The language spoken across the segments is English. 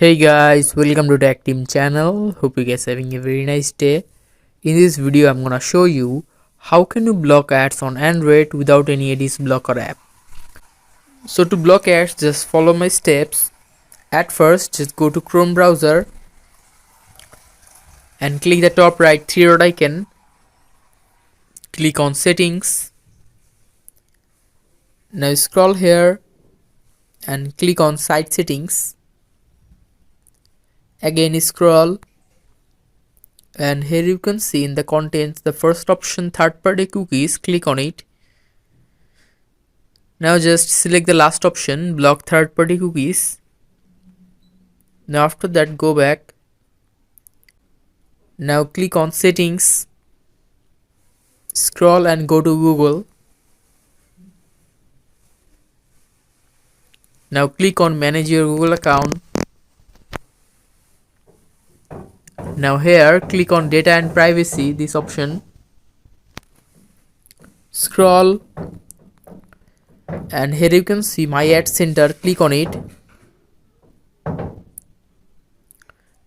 Hey guys, welcome to Tech Team channel. Hope you guys having a very nice day. In this video, I'm gonna show you how can you block ads on Android without any ads blocker app. So to block ads, just follow my steps. At first, just go to Chrome browser and click the top right three dot icon. Click on settings. Now scroll here and click on site settings. Again scroll. And here you can see in the contents the first option, third party cookies. Click on it. Now just select the last option, block third party cookies. Now after that go back. Now click on settings. Scroll and go to Google. Now click on manage your Google account. Now here click on data and privacy, this option. Scroll and here you can see my ad center. Click on it.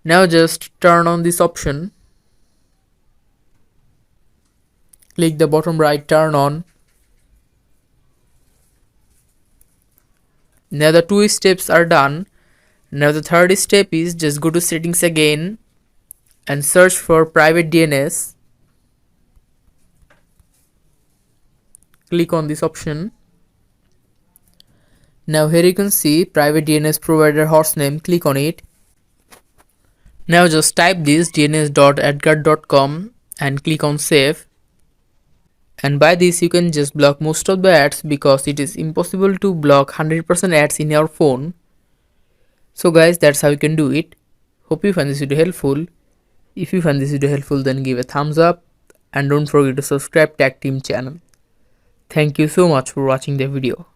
Now just turn on this option. Click the bottom right, turn on. Now the two steps are done. Now the third step is just go to settings again and search for private DNS. Click on this option. Now here you can see private DNS provider hostname. Click on it. Now just type this dns.adguard.com and click on save. And by this you can just block most of the ads because it is impossible to block 100% ads in your phone. So guys, that's how you can do it. Hope you find this video helpful. If you find this video helpful, then give a thumbs up and don't forget to subscribe Tech Team channel. Thank you so much for watching the video.